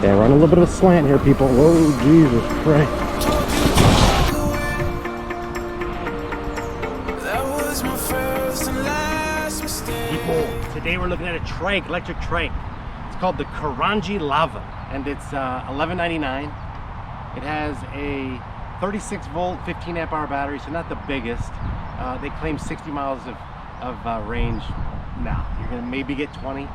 Yeah, we're on a little bit of a slant here, people. Whoa, Jesus Christ. People, today we're looking at a trike, electric trike. It's called the Qronge Lava, and it's $11.99. It has a 36 volt, 15 amp hour battery, so not the biggest. They claim 60 miles of range. Now, you're gonna maybe get 20.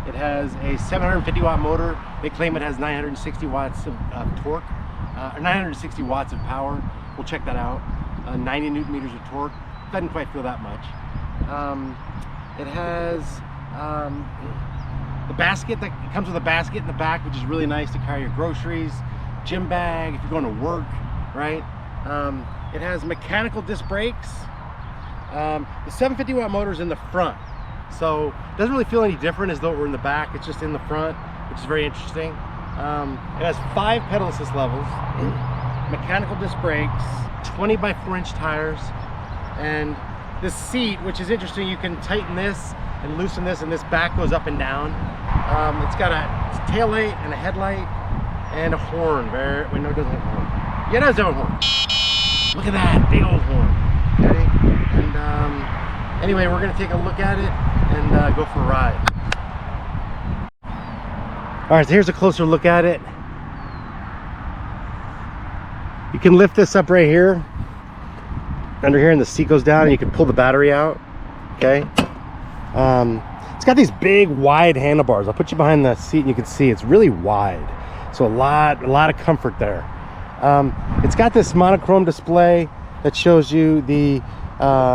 It has a 750 watt motor. They claim it has 960 watts of torque, or 960 watts of power. We'll check that out. 90 newton meters of torque. Doesn't quite feel that much. It has the basket, it comes with a basket in the back, which is really nice to carry your groceries, gym bag, if you're going to work, right? It has mechanical disc brakes. The 750 watt motor is in the front, so it doesn't really feel any different as though it were in the back. It's just in the front, which is very interesting. It has 5 pedal assist levels, mechanical disc brakes, 20 by 4-inch tires, and this seat, which is interesting, you can tighten this and loosen this, and this back goes up and down. It's got a tail light and a headlight and a horn. Wait, no, it doesn't have a horn. Yeah, it does have a horn. Look at that big old horn. Okay, and anyway, we're gonna take a look at it and go for a ride. All right, so here's a closer look at it. You can lift this up right here, under here, and the seat goes down, and you can pull the battery out. Okay. It's got these big, wide handlebars. I'll put you behind the seat, and you can see it's really wide, so a lot of comfort there. It's got this monochrome display that shows you the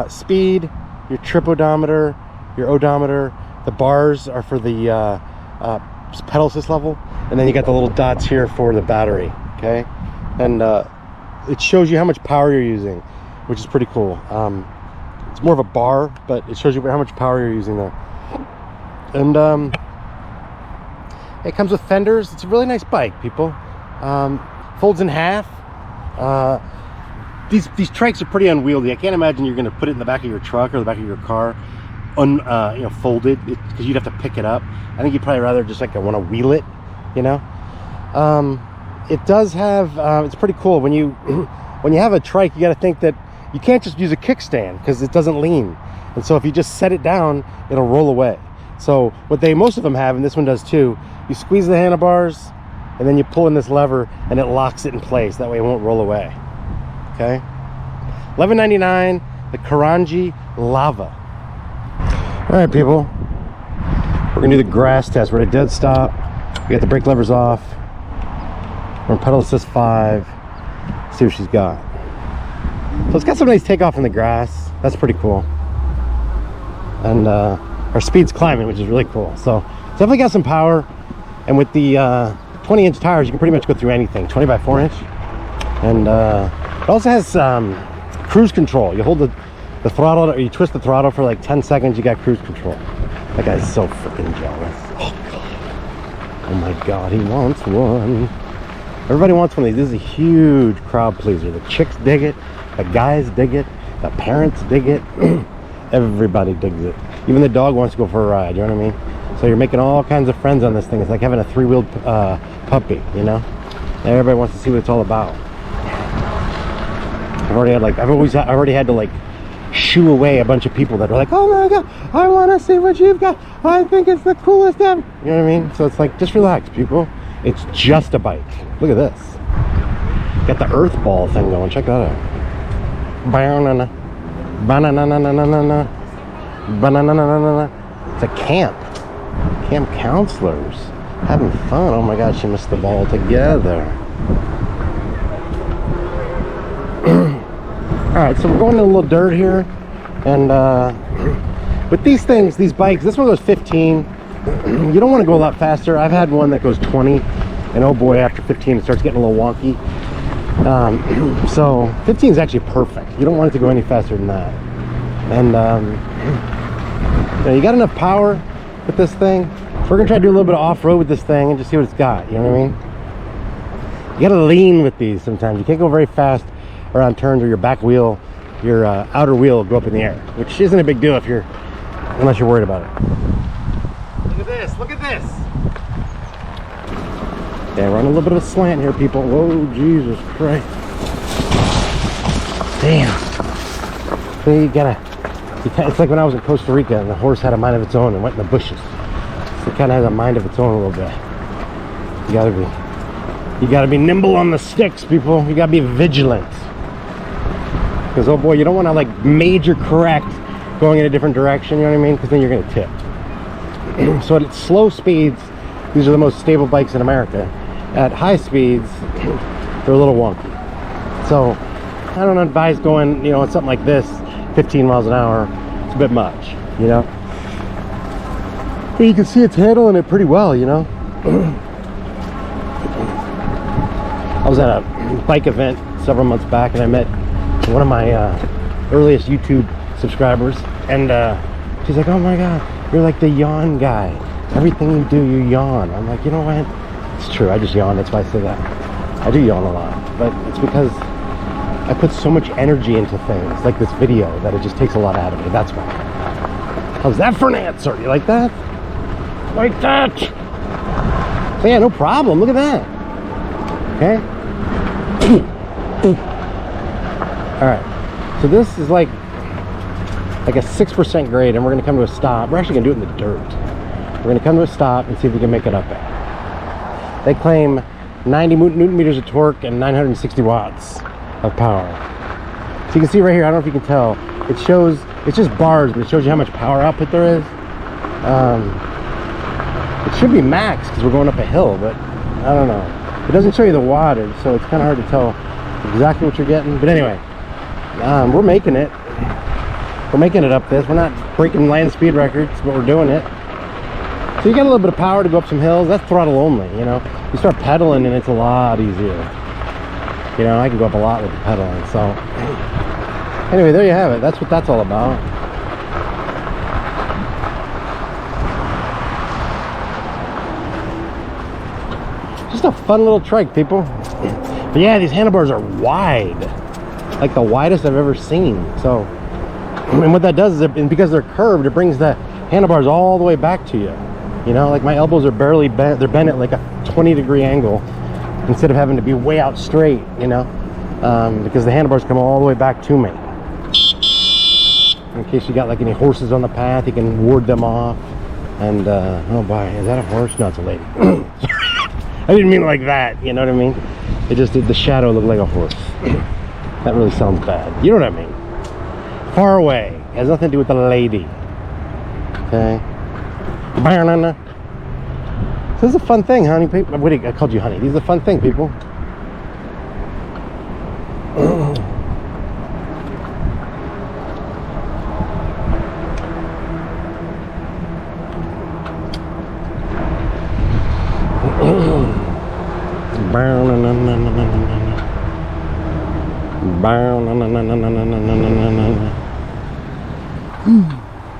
speed, your trip odometer, your odometer. The bars are for the pedal assist level, and then you got the little dots here for the battery. Okay, and it shows you how much power you're using, which is pretty cool. It's more of a bar, but it shows you how much power you're using there. And it comes with fenders. It's a really nice bike, people. Folds in half. These trikes are pretty unwieldy. I can't imagine you're going to put it in the back of your truck or the back of your car, folded, because you'd have to pick it up. I think you'd probably rather just like want to wheel it, you know. It does have. It's pretty cool when you have a trike. You got to think that you can't just use a kickstand because it doesn't lean, and so if you just set it down, it'll roll away. So what most of them have, and this one does too, you squeeze the handlebars and then you pull in this lever and it locks it in place. That way it won't roll away. Okay, $11.99, the Qronge Lava. All right, people, we're gonna do the grass test. We're at a dead stop. We got the brake levers off. We're on pedal assist 5. Let's see what she's got. So it's got some nice takeoff in the grass. That's pretty cool. And our speed's climbing, which is really cool. So it's definitely got some power. And with the 20-inch tires, you can pretty much go through anything. 20 by 4-inch. And it also has cruise control. You hold the throttle, or you twist the throttle for like 10 seconds, you got cruise control. That guy's so freaking jealous. Oh god. Oh my god, he wants one. Everybody wants one of these. This is a huge crowd pleaser. The chicks dig it, the guys dig it, the parents dig it. Everybody digs it. Even the dog wants to go for a ride, you know what I mean? So you're making all kinds of friends on this thing. It's like having a 3-wheeled puppy, you know? Everybody wants to see what it's all about. I've already had to like shoo away a bunch of people that are like, oh my god, I want to see what you've got. I think it's the coolest ever. You know what I mean? So it's like, just relax, people. It's just a bike. Look at this. Got the earth ball thing going. Check that out. Banana. Banana. Banana. It's a camp. Camp counselors. Having fun. Oh my god, she missed the ball together. Alright, so we're going to a little dirt here. And with these things, these bikes, this one goes 15. You don't want to go a lot faster. I've had one that goes 20, and oh boy, after 15 it starts getting a little wonky. So 15 is actually perfect. You don't want it to go any faster than that. And you got enough power with this thing. So we're gonna try to do a little bit of off-road with this thing and just see what it's got. You know what I mean? You gotta lean with these sometimes. You can't go very fast around turns, or your back wheel, your outer wheel will go up in the air, which isn't a big deal unless you're worried about it. Look at this, look at this. Okay, we're on a little bit of a slant here, people. Whoa, Jesus Christ. Damn. So you gotta, it's like when I was in Costa Rica and the horse had a mind of its own and went in the bushes. So it kind of has a mind of its own a little bit. You gotta be nimble on the sticks, people. You gotta be vigilant. Because, oh boy, you don't want to like major correct going in a different direction, you know what I mean? Because then you're gonna tip. So at slow speeds, these are the most stable bikes in America. At high speeds, they're a little wonky. So I don't advise going, you know, on something like this, 15 miles an hour. It's a bit much, you know. But you can see it's handling it pretty well, you know. I was at a bike event several months back and I met one of my earliest YouTube subscribers, and she's like, oh my god, you're like the yawn guy. Everything you do, you yawn. I'm like, you know what? It's true, I just yawn, that's why I say that. I do yawn a lot, but it's because I put so much energy into things, like this video, that it just takes a lot out of me, that's why. How's that for an answer? You like that? Like that? So yeah, no problem, look at that. Okay? Alright, so this is like a 6% grade, and we're going to come to a stop. We're actually going to do it in the dirt. We're going to come to a stop and see if we can make it up there. They claim 90 newton meters of torque and 960 watts of power. So you can see right here, I don't know if you can tell, it shows, it's just bars, but it shows you how much power output there is. It should be max because we're going up a hill, but I don't know. It doesn't show you the wattage, so it's kind of hard to tell exactly what you're getting. But anyway, we're making it. We're making it up this. We're not breaking land speed records, but we're doing it. So you got a little bit of power to go up some hills. That's throttle only, you know. You start pedaling and it's a lot easier. You know, I can go up a lot with the pedaling. So anyway, there you have it. That's what that's all about. Just a fun little trike, people. But yeah, these handlebars are wide, like the widest I've ever seen. So, and what that does is, and because they're curved, it brings the handlebars all the way back to you. You know, like my elbows are barely bent. They're bent at like a 20-degree angle instead of having to be way out straight, you know, because the handlebars come all the way back to me. In case you got like any horses on the path, you can ward them off. And, oh boy, is that a horse? No, it's a lady. I didn't mean it like that, you know what I mean? It just did, the shadow looked like a horse. That really sounds bad. You know what I mean? Far away. It has nothing to do with the lady. Okay? So this is a fun thing, honey. Wait, I called you honey. This is a fun thing, people.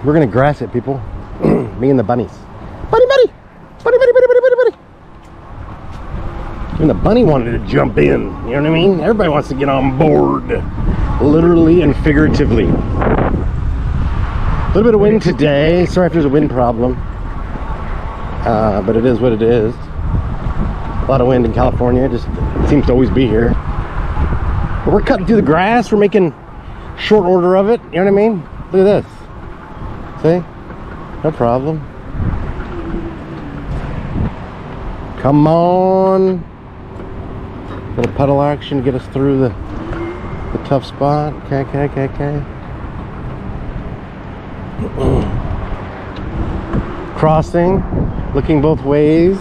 We're gonna grass it, people. Me and the bunnies. Bunny. Even the bunny wanted to jump in. You know what I mean? Everybody wants to get on board, literally and figuratively. A little bit of wind today. Sorry if there's a wind problem, but it is what it is. A lot of wind in California. Just seems to always be here. But we're cutting through the grass. We're making short order of it. You know what I mean? Look at this. See? No problem. Come on. Little pedal action to get us through the tough spot. Okay. Crossing. Looking both ways.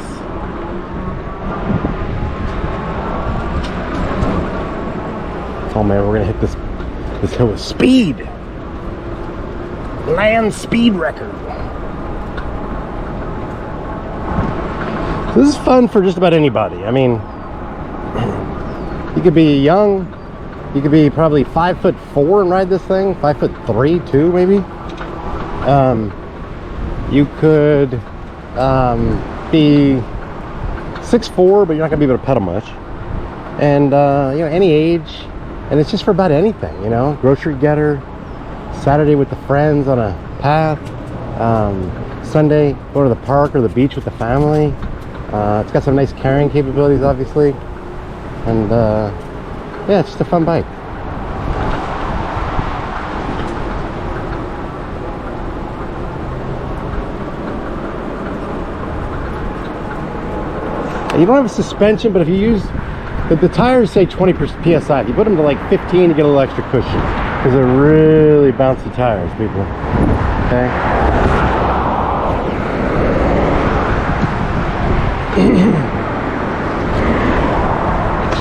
Oh man, we're gonna hit this hill with speed. Land speed record. This is fun for just about anybody. I mean, you could be young, you could be probably 5'4" and ride this thing, 5'3" too, maybe. You could be 6'4", but you're not gonna be able to pedal much. And you know, any age, and it's just for about anything, you know. Grocery getter, Saturday with the friends on a path, Sunday go to the park or the beach with the family. It's got some nice carrying capabilities, obviously, and yeah, it's just a fun bike. You don't have a suspension, but if you use the tires say 20 psi. If you put them to like 15, you get a little extra cushion because they're really bouncy tires, people. Okay.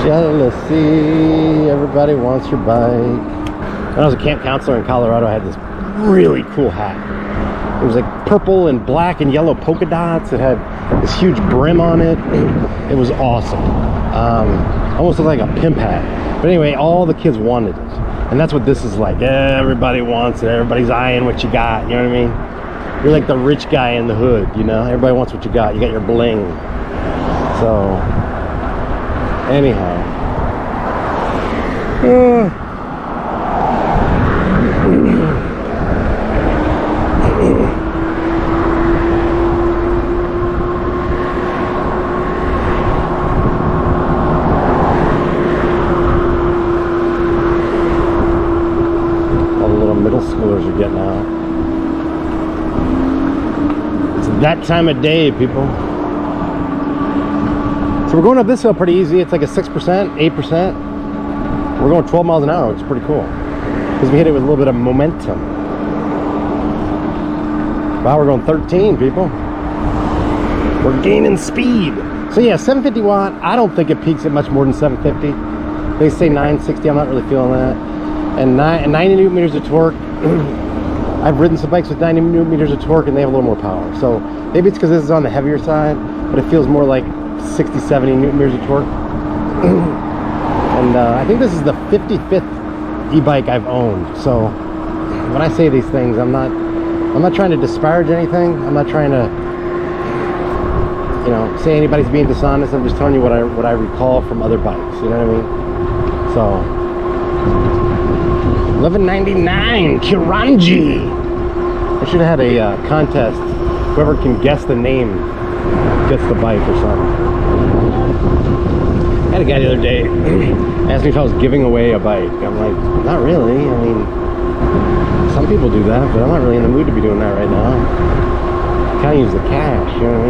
Jealousy. Everybody wants your bike. When I was a camp counselor in Colorado, I had this really cool hat. It was like purple and black and yellow polka dots. It had this huge brim on it. It was awesome. Almost looked like a pimp hat. But anyway, all the kids wanted it. And that's what this is like. Everybody wants it. Everybody's eyeing what you got. You know what I mean? You're like the rich guy in the hood, you know? Everybody wants what you got. You got your bling. So, anyhow. Schoolers are getting out. It's that time of day, people. So we're going up this hill pretty easy. It's like a 6%, 8%. We're going 12 miles an hour. It's pretty cool because we hit it with a little bit of momentum. Wow, we're going 13, people. We're gaining speed. So yeah, 750 watt. I don't think it peaks at much more than 750. They say 960. I'm not really feeling that. And 90 newton meters of torque. I've ridden some bikes with 90 newton meters of torque and they have a little more power. So maybe it's because this is on the heavier side, but it feels more like 60, 70 newton meters of torque. And I think this is the 55th e-bike I've owned. So when I say these things, I'm not trying to disparage anything. I'm not trying to, you know, say anybody's being dishonest. I'm just telling you what I recall from other bikes. You know what I mean? So 1199 Qronge. I should have had a contest. Whoever can guess the name gets the bike or something. I had a guy the other day ask me if I was giving away a bike. I'm like, not really. I mean, some people do that, but I'm not really in the mood to be doing that right now. Kind of use the cash, you know what I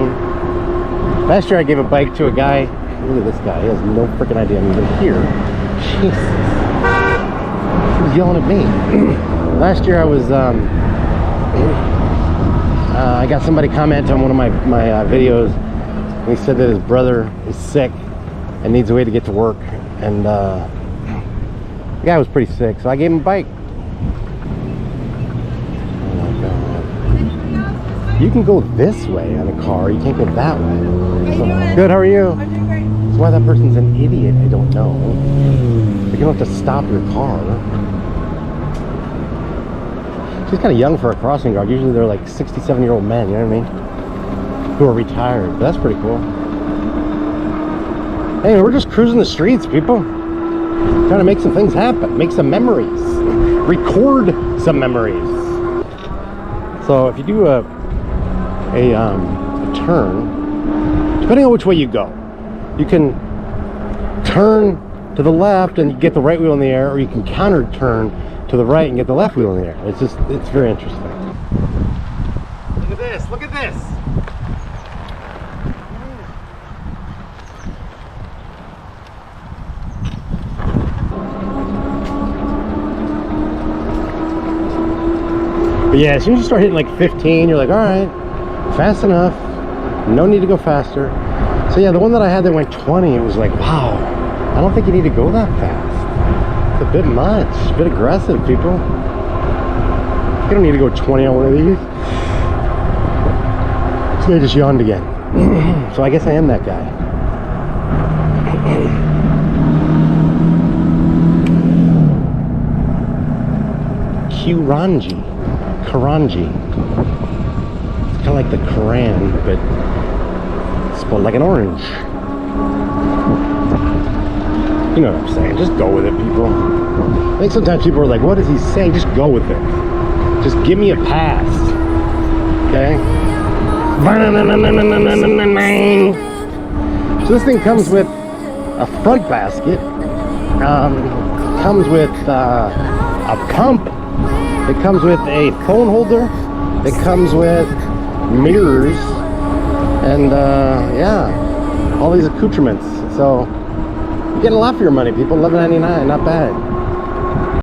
mean? Last year I gave a bike to a guy. Look at this guy. He has no freaking idea I'm even here. Jesus. Yelling at me. Last year I was I got somebody comment on one of my videos, and he said that his brother is sick and needs a way to get to work, and the guy was pretty sick, so I gave him a bike. Oh my God. You can go this way on a car, you can't go that way. So, good, how are you? That's why that person's an idiot, I don't know. You don't have to stop your car. She's kind of young for a crossing guard. Usually they're like 67-year-old men, you know what I mean? Who are retired. But that's pretty cool. Hey, we're just cruising the streets, people. Trying to make some things happen. Make some memories. Record some memories. So if you do a turn, depending on which way you go, you can turn to the left and you get the right wheel in the air, or you can counter turn to the right and get the left wheel in the air. It's very interesting. Look at this, look at this. But yeah, as soon as you start hitting like 15, you're like, all right, fast enough. No need to go faster. So yeah, the one that I had that went 20, it was like, wow, I don't think you need to go that fast. It's a bit much, a bit aggressive, people. You don't need to go 20 on one of these. So I just yawned again. So I guess I am that guy. Qronge. It's kind of like the Quran, but spelled like an orange. You know what I'm saying? Just go with it, people. I think sometimes people are like, what does he say? Just go with it. Just give me a pass. Okay? So this thing comes with a front basket, comes with a pump, it comes with a phone holder, it comes with mirrors, and yeah, all these accoutrements. So you're getting a lot for your money, people. $11.99, not bad.